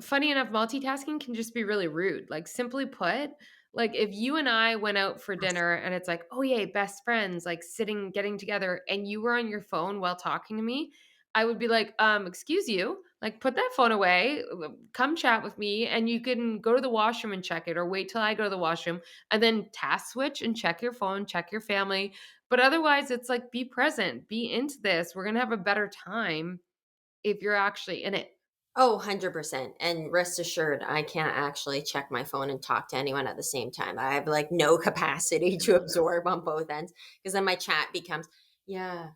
S1: funny enough, multitasking can just be really rude. Like, simply put, like if you and I went out for dinner and it's like, oh, yay, best friends, like sitting, getting together, and you were on your phone while talking to me, I would be like, excuse you, like put that phone away, come chat with me, and you can go to the washroom and check it, or wait till I go to the washroom and then task switch and check your phone, check your family, but otherwise, it's like be present, be into this. We're gonna have a better time if you're actually in it.
S2: Oh, 100%. And rest assured, I can't actually check my phone and talk to anyone at the same time. I have like no capacity to absorb on both ends because then my chat becomes, yeah.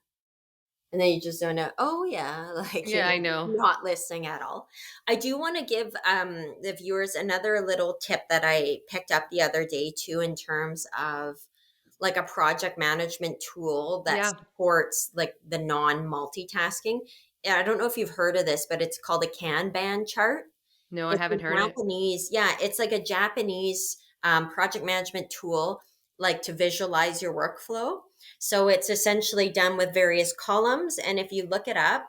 S2: And then you just don't know, oh, yeah, like,
S1: Yeah, I know.
S2: not listening at all. I do want to give the viewers another little tip that I picked up the other day, too, in terms of like a project management tool that
S1: Yeah.
S2: supports like the non multitasking. I don't know if you've heard of this, but it's called a Kanban chart.
S1: No, I
S2: It's a
S1: haven't heard it.
S2: Japanese, yeah, it's like a Japanese project management tool, like to visualize your workflow. So it's essentially done with various columns. And if you look it up,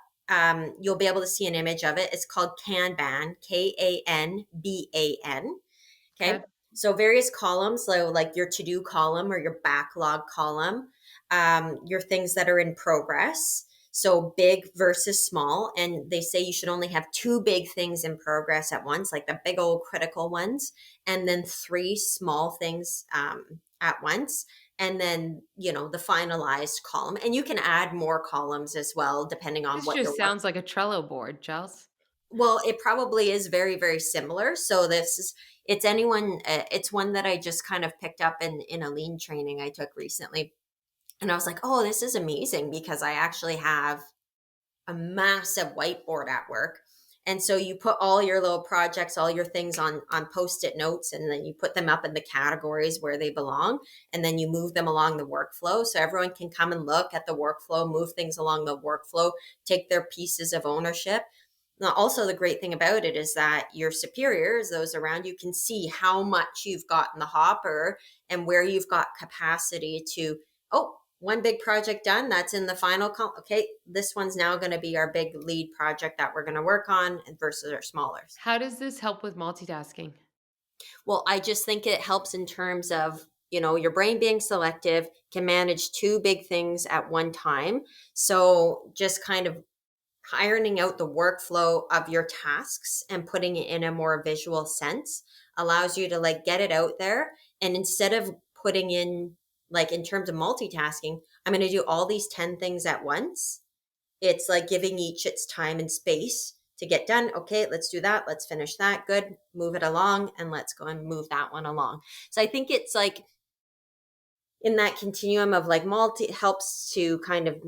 S2: you'll be able to see an image of it. It's called Kanban, Kanban. Okay.
S1: Okay.
S2: So various columns, so like your to do column or your backlog column, your things that are in progress. So big versus small. And they say you should only have two big things in progress at once, like the big old critical ones, and then three small things at once. And then, the finalized column. And you can add more columns as well, depending on
S1: This
S2: what
S1: just
S2: your work.
S1: sounds like a Trello board, Chels.
S2: Well, it probably is very, very similar. So it's one that I just kind of picked up in a lean training I took recently. And I was like, oh, this is amazing because I actually have a massive whiteboard at work. And so you put all your little projects, all your things on post-it notes, and then you put them up in the categories where they belong, and then you move them along the workflow so everyone can come and look at the workflow, move things along the workflow, take their pieces of ownership. Now, also, the great thing about it is that your superiors, those around you, can see how much you've got in the hopper and where you've got capacity to, oh, one big project done, that's in the final okay, this one's now going to be our big lead project that we're going to work on versus our smallers.
S1: How does this help with multitasking?
S2: Well, I just think it helps in terms of, your brain being selective, can manage two big things at one time. So just kind of ironing out the workflow of your tasks and putting it in a more visual sense allows you to like get it out there. And instead of putting in, like, in terms of multitasking, I'm going to do all these 10 things at once. It's like giving each its time and space to get done. Okay, let's do that. Let's finish that. Good. Move it along and let's go and move that one along. So I think it's like in that continuum of like helps to kind of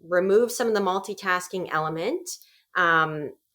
S2: remove some of the multitasking element,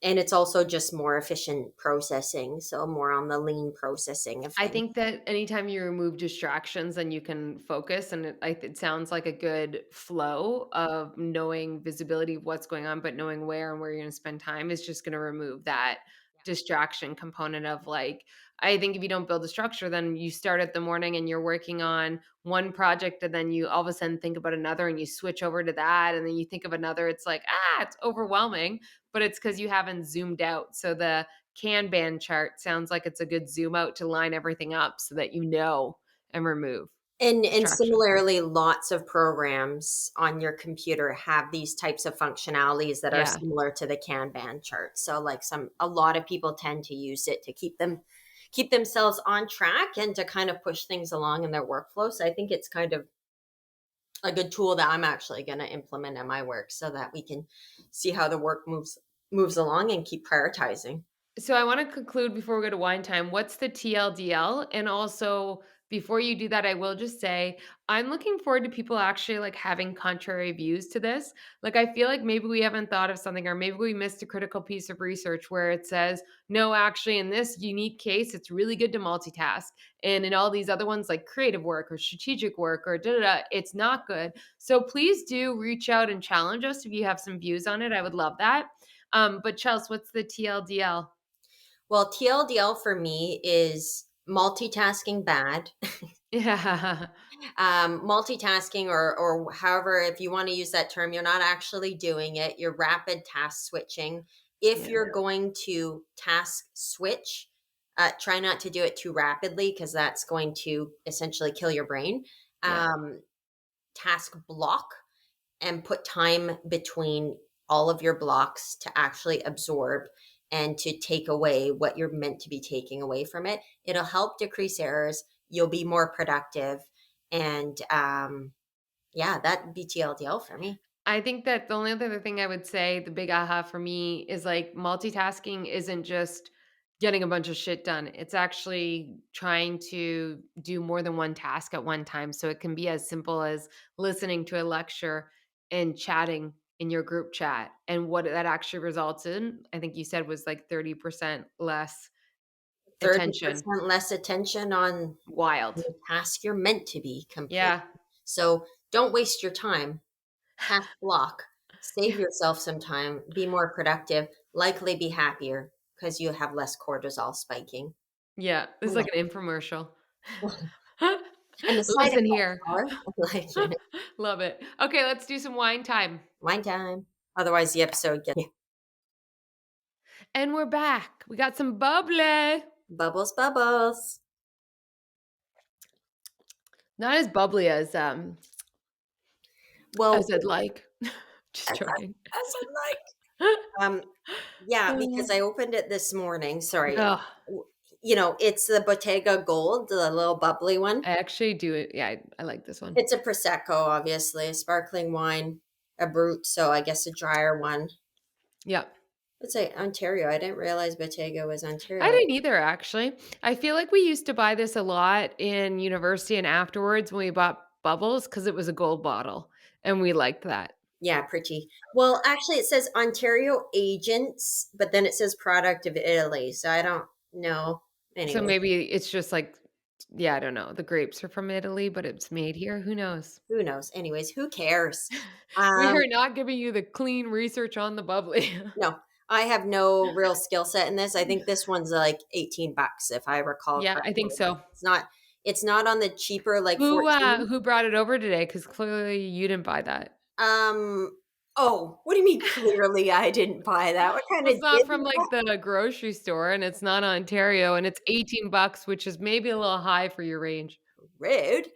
S2: And it's also just more efficient processing, so more on the lean processing of
S1: I
S2: things.
S1: think that anytime you remove distractions, then you can focus, and it sounds like a good flow of knowing visibility of what's going on, but knowing where and where you're gonna spend time is just gonna remove that distraction component of, like I think if you don't build a structure, then you start at the morning and you're working on one project, and then you all of a sudden think about another and you switch over to that, and then you think of another, it's like, it's overwhelming, but it's because you haven't zoomed out. So the Kanban chart sounds like it's a good zoom out to line everything up so that you know and remove
S2: And
S1: distractions.
S2: similarly, lots of programs on your computer have these types of functionalities that are
S1: Yeah.
S2: similar to the Kanban chart. So like a lot of people tend to use it to keep themselves on track and to kind of push things along in their workflow. So I think it's kind of a good tool that I'm actually going to implement in my work so that we can see how the work moves along and keep prioritizing.
S1: So I want to conclude before we go to wine time. What's the TLDL? And also, before you do that, I will just say I'm looking forward to people actually like having contrary views to this. Like I feel like maybe we haven't thought of something, or maybe we missed a critical piece of research where it says, no, actually, in this unique case, it's really good to multitask. And in all these other ones, like creative work or strategic work or da da da, it's not good. So please do reach out and challenge us if you have some views on it. I would love that. But Chelsea, what's the TLDL?
S2: Well, TLDL for me is multitasking bad.
S1: Yeah.
S2: Multitasking, or however, if you want to use that term, you're not actually doing it. You're rapid task switching. If
S1: Yeah.
S2: you're going to task switch, try not to do it too rapidly because that's going to essentially kill your brain.
S1: Yeah.
S2: Um, Task block and put time between all of your blocks to actually absorb and to take away what you're meant to be taking away from it. It'll help decrease errors. You'll be more productive. And yeah, that'd be TLDL for me.
S1: I think that the only other thing I would say, the big aha for me is like multitasking isn't just getting a bunch of shit done. It's actually trying to do more than one task at one time. So it can be as simple as listening to a lecture and chatting in your group chat. And what that actually results in, I think you said was like 30% less attention.
S2: 30% less attention on
S1: Wild.
S2: the task you're meant to be complete.
S1: Yeah.
S2: So don't waste your time. Task block. Save yourself some time. Be more productive. Likely be happier because you have less cortisol spiking.
S1: Yeah. This is like an infomercial.
S2: And the side
S1: Listen
S2: effects
S1: here.
S2: are like,
S1: Love it. Okay, let's do some wine time.
S2: wine time. Otherwise, the episode gets
S1: And we're back. We got some bubbly.
S2: bubbles, bubbles.
S1: Not as bubbly
S2: Well,
S1: as I'd like. Just
S2: as
S1: joking.
S2: I like. Yeah, because I opened it this morning. Sorry.
S1: Ugh,
S2: It's the Bottega Gold, the little bubbly one.
S1: I actually do it. Yeah, I like this one.
S2: It's a Prosecco, obviously, a sparkling wine, a brut, so I guess a drier one.
S1: Yep.
S2: Let's say Ontario. I didn't realize Bottega was
S1: I
S2: Ontario.
S1: didn't either, actually. I feel like we used to buy this a lot in university and afterwards when we bought bubbles because it was a gold bottle, and we liked that.
S2: Yeah, pretty. Well, actually, it says Ontario agents, but then it says product of Italy. So I don't know.
S1: So
S2: Anyway,
S1: maybe it's just like, yeah, I don't know. The grapes are from Italy, but it's made here. Who knows?
S2: who knows? Anyways, who cares?
S1: We
S2: Um,
S1: are not giving you the clean research on the bubbly.
S2: no, I have no real skill set in this. I think this one's like $18, if I recall
S1: Yeah, I think
S2: correctly.
S1: so.
S2: It's not on the cheaper, like 14.
S1: Who brought it over today? Because clearly you didn't buy that.
S2: Um, oh, what do you mean clearly I didn't buy that? What kind
S1: Well,
S2: of
S1: it's not
S2: did
S1: from, like, the grocery store, and it's not Ontario, and it's 18 bucks, which is maybe a little high for your range.
S2: rude?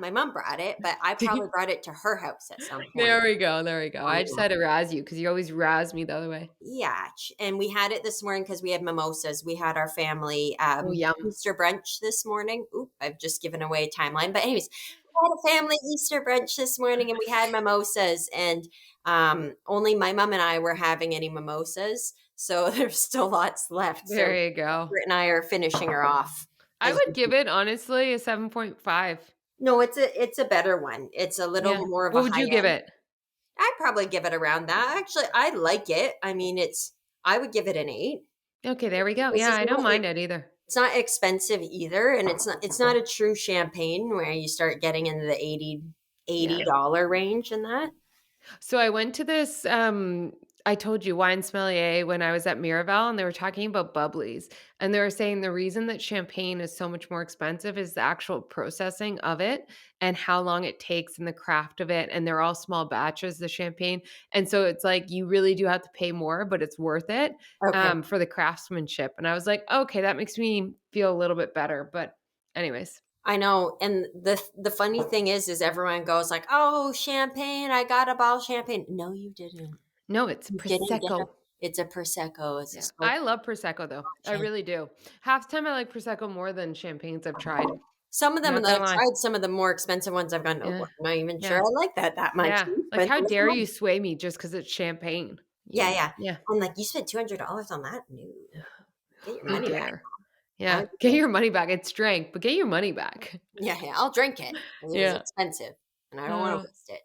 S2: My mom brought it, but I probably brought it to her house at some point.
S1: There we go, there we go. I just had to razz you because you always razz me the other way.
S2: Yeah, and we had it this morning because we had mimosas. We had our family
S1: Oh, yum.
S2: Easter brunch this morning. Oop, I've just given away a timeline. But anyways, we had a family Easter brunch this morning, and we had mimosas. And only my mom and I were having any mimosas, so there's still lots left. So
S1: There you go.
S2: Britt and I are finishing her off.
S1: I
S2: As
S1: would give it, honestly, a 7.5.
S2: no, it's a better one. It's a little
S1: Yeah.
S2: more of a
S1: What would
S2: high
S1: you give
S2: end.
S1: it?
S2: I'd probably give it around that. Actually, I like it. I mean, it's I would give it an 8.
S1: Okay, there we go.
S2: This
S1: Yeah,
S2: is
S1: I don't
S2: not
S1: mind it either.
S2: it's not expensive either, and it's not a true champagne where you start getting into the
S1: Yeah.
S2: $80 range and that.
S1: So I went to this, I told you, wine sommelier when I was at Miraval, and they were talking about bubblies. And they were saying the reason that champagne is so much more expensive is the actual processing of it and how long it takes and the craft of it. And they're all small batches, the champagne. And so it's like you really do have to pay more, but it's worth it
S2: Okay.
S1: for the craftsmanship. And I was like, okay, that makes me feel a little bit better. But, anyways,
S2: I know, and the funny thing is everyone goes like, "Oh, champagne, I got a bottle of champagne." No, you didn't.
S1: no, it's
S2: You didn't get a
S1: Prosecco.
S2: it's a Prosecco, it's a
S1: Yeah,
S2: smoked
S1: I love Prosecco though. I
S2: champagne.
S1: really do. Half the time I like Prosecco more than champagnes I've tried.
S2: Some of them,
S1: Not
S2: and
S1: gonna
S2: I've
S1: lie.
S2: tried some of the more expensive ones, I've gone, "Nope,
S1: Yeah.
S2: I'm not even sure
S1: Yeah.
S2: I like that much."
S1: Yeah.
S2: You
S1: Like,
S2: spent
S1: how
S2: this
S1: dare you
S2: money.
S1: sway me just because it's champagne, you
S2: Yeah,
S1: know?
S2: yeah.
S1: Yeah.
S2: I'm like, "You spent $200 on that? No. Get your
S1: Who
S2: money back."
S1: dare?
S2: I
S1: Yeah.
S2: would
S1: Get
S2: say,
S1: your money back. It's drank, but get your money back.
S2: yeah, yeah, I'll drink it. It was
S1: Yeah.
S2: expensive, and I don't wanna
S1: Uh,
S2: waste it.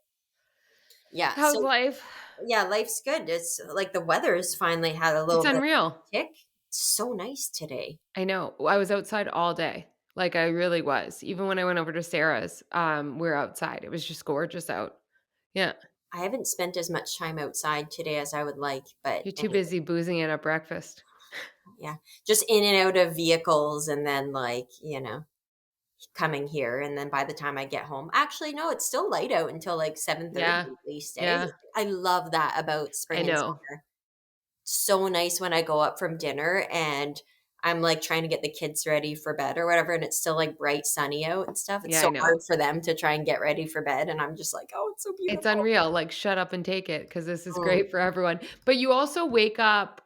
S2: Yeah,
S1: how's
S2: so
S1: life?
S2: yeah, life's good. It's like the weather's finally had a
S1: It's
S2: little bit of
S1: unreal.
S2: a kick. It's so nice today.
S1: I know. I was outside all day. Like, I really was. Even when I went over to Sarah's, we're outside. It was just gorgeous out. Yeah.
S2: I haven't spent as much time outside today as I would like, but
S1: You're too
S2: anyway,
S1: busy boozing it at breakfast.
S2: yeah, just in and out of vehicles and then coming here. And then by the time I get home, actually, no, it's still light out until like 7:30
S1: Yeah.
S2: at least, eh?
S1: Yeah.
S2: I love that about
S1: I
S2: spring and
S1: know.
S2: summer. So nice when I go up from dinner and I'm like trying to get the kids ready for bed or whatever, and it's still like bright sunny out and stuff. It's
S1: Yeah, I
S2: so
S1: know.
S2: hard for them to try and get ready for bed. And I'm just like, oh, it's so
S1: It's
S2: beautiful.
S1: unreal, like, shut up and take it because this is
S2: Mm,
S1: great for everyone. But you also wake up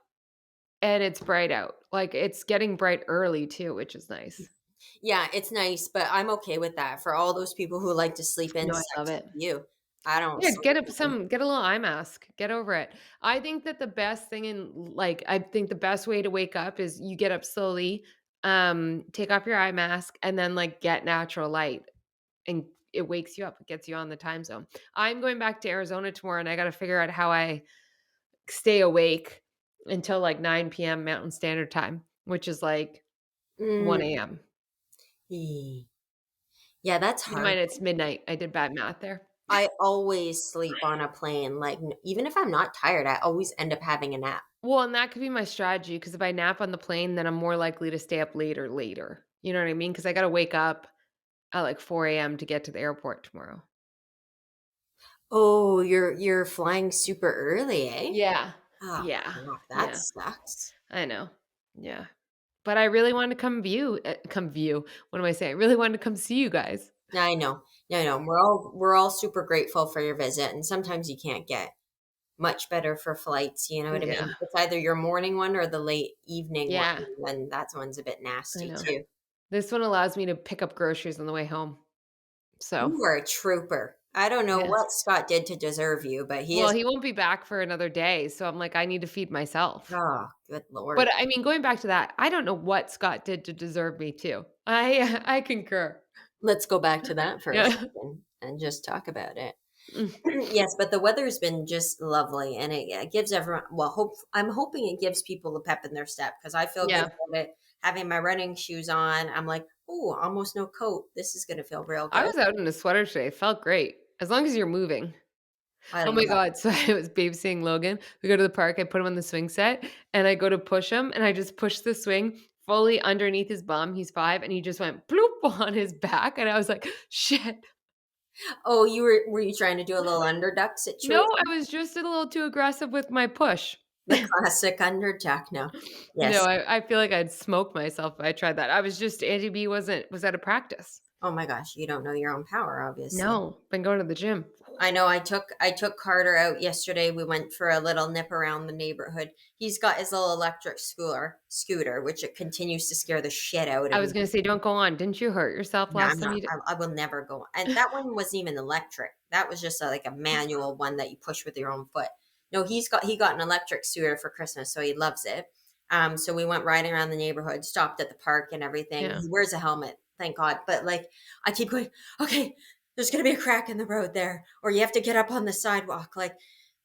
S1: and it's bright out. Like, it's getting bright early too, which is nice.
S2: yeah, it's nice, but I'm okay with that. For all those people who like to sleep in,
S1: No, I love
S2: sucks to
S1: it.
S2: you. I don't
S1: Yeah,
S2: sleep in.
S1: get a little eye mask, get over it. I think that the best thing I think the best way to wake up is you get up slowly, take off your eye mask, and then, like, get natural light, and it wakes you up, it gets you on the time zone. I'm going back to Arizona tomorrow, and I gotta figure out how I stay awake until, like, 9 PM Mountain Standard Time, which is, like,
S2: Mm,
S1: 1 AM.
S2: yeah, that's
S1: Keep in
S2: hard.
S1: mind it's midnight. I did bad math there.
S2: I always sleep on a plane. Like, even if I'm not tired, I always end up having a nap.
S1: Well, and that could be my strategy because if I nap on the plane, then I'm more likely to stay up later. You know what I mean? Because I gotta wake up at, like, 4 AM to get to the airport tomorrow.
S2: Oh, you're flying super early, eh?
S1: Yeah.
S2: Oh,
S1: Yeah.
S2: crap, that
S1: Yeah.
S2: sucks.
S1: I know. Yeah. But I really wanted to come view. What am I saying? I really wanted to come see you guys.
S2: I know. Yeah, I know. We're all super grateful for your visit, and sometimes you can't get much better for flights, you know what I
S1: Yeah.
S2: mean? It's either your morning one or the late evening one,
S1: Yeah.
S2: and that one's a bit
S1: I
S2: nasty
S1: know.
S2: too.
S1: This one allows me to pick up groceries on the way home. So,
S2: You are a trooper. I don't know
S1: yeah.
S2: what Scott did to deserve you, but he
S1: Well,
S2: is.
S1: he won't be back for another day, so I'm like, I need to feed myself.
S2: Oh, good lord.
S1: But, I mean, going back to that, I don't know what Scott did to deserve me too. I concur.
S2: Let's go back to that for a
S1: Yeah.
S2: second and just talk about it.
S1: Mm.
S2: Yes, but the weather's been just lovely, and it gives everyone. Well, I'm hoping it gives people a pep in their step because I feel good
S1: Yeah.
S2: about it. Having my running shoes on, I'm like, oh, almost no coat. This is going to feel real
S1: I
S2: good.
S1: was out in a sweater today, it felt great, as long as you're moving.
S2: I
S1: Oh my
S2: love.
S1: god, so I was babysitting Logan. We go to the park, I put him on the swing set, and I go to push him, and I just push the swing fully underneath his bum, he's 5, and he just went bloop on his back, and I was like, "Shit."
S2: Oh, were you trying to do a little underduck
S1: No,
S2: situation?
S1: I was just a little too aggressive with my push.
S2: The classic underduck. No,
S1: No,
S2: yes.
S1: I feel like I'd smoke myself if I tried that. I was just Andy B was out of practice.
S2: Oh my gosh, you don't know your own power, obviously.
S1: No, been going to the gym.
S2: I know I took Carter out yesterday. We went for a little nip around the neighborhood. He's got his little electric scooter, which it continues to scare the shit out
S1: I
S2: of
S1: was
S2: me.
S1: gonna say, don't go on. Didn't you hurt yourself
S2: Yeah, I'm
S1: last time
S2: not.
S1: you did?
S2: I will never go. And that one wasn't even electric. That was just like a manual one that you push with your own foot. No, he got an electric scooter for Christmas, so he loves it. So we went riding around the neighborhood, stopped at the park and everything.
S1: Yeah.
S2: He wears a helmet, thank God. But like, I keep going. Okay, there's gonna be a crack in the road there, or you have to get up on the sidewalk. Like,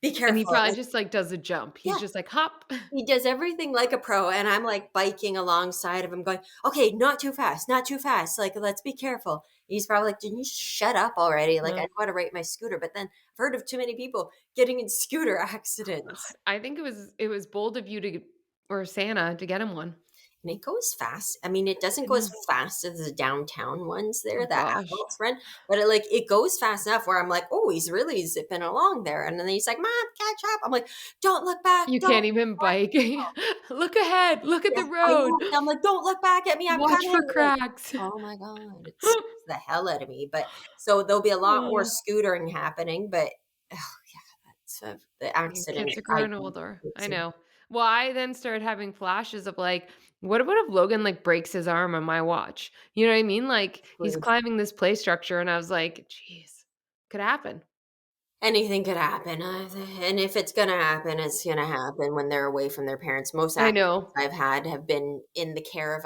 S2: Be
S1: And he
S2: careful,
S1: probably
S2: like
S1: just, like, does a jump. He's
S2: yeah.
S1: just like, "Hop."
S2: He does everything like a pro, and I'm, like, biking alongside of him going, "Okay, not too fast, not too fast, like, let's be careful." He's probably like, "Can you shut up already?" Like, I
S1: Yeah.
S2: know how to ride my scooter, but then I've heard of too many people getting in scooter accidents.
S1: I think it was bold of you to or Santa to get him one.
S2: And it goes fast. I mean, it doesn't
S1: I
S2: go as
S1: know.
S2: fast as the downtown ones there
S1: Oh
S2: that
S1: gosh.
S2: adults rent, but it goes fast enough where I'm like, "Oh, he's really zipping along there." And then he's like, "Mom, catch up." I'm like, "Don't look back,
S1: You
S2: don't
S1: can't even
S2: look
S1: bike.
S2: back."
S1: Look ahead, look at
S2: Yeah,
S1: the
S2: I
S1: road,
S2: know. I'm like, "Don't look back at me, I'm
S1: watch for
S2: coming." Like,
S1: cracks.
S2: oh my god, it scares the hell out of me, but so there'll be a lot more
S1: Oh,
S2: scootering happening, but oh yeah, that's the
S1: your
S2: accident
S1: kids are
S2: I
S1: growing
S2: think
S1: older. I
S2: it's a
S1: know. Well, I then started having flashes of like, what about if Logan like breaks his arm on my watch? You know what I mean? Like he's
S2: good.
S1: climbing this play structure, and I was like, geez, could happen.
S2: Anything could happen, and if it's gonna happen, it's gonna happen when they're away from their parents. Most
S1: I
S2: accidents
S1: know.
S2: I've had have been in the care of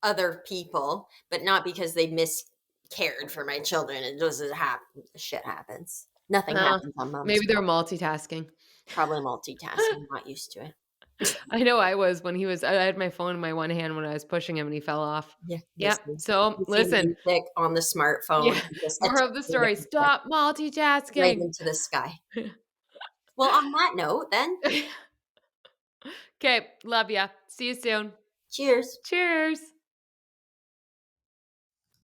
S2: other people, but not because they miscared for my children. It doesn't happen. Shit happens. Nothing
S1: Uh,
S2: happens on mom's
S1: maybe they're
S2: watch.
S1: multitasking.
S2: Probably multitasking, not used to it.
S1: I know I was when he was I had my phone in my one hand when I was pushing him and he fell off.
S2: Yeah,
S1: Yep. So,
S2: listening to
S1: listen,
S2: music on the smartphone,
S1: yeah,
S2: and just
S1: moral of the
S2: attempting to
S1: story,
S2: project
S1: stop
S2: right
S1: multitasking.
S2: into the sky. Well, on that note then,
S1: Okay, love ya. See you soon.
S2: cheers.
S1: Cheers.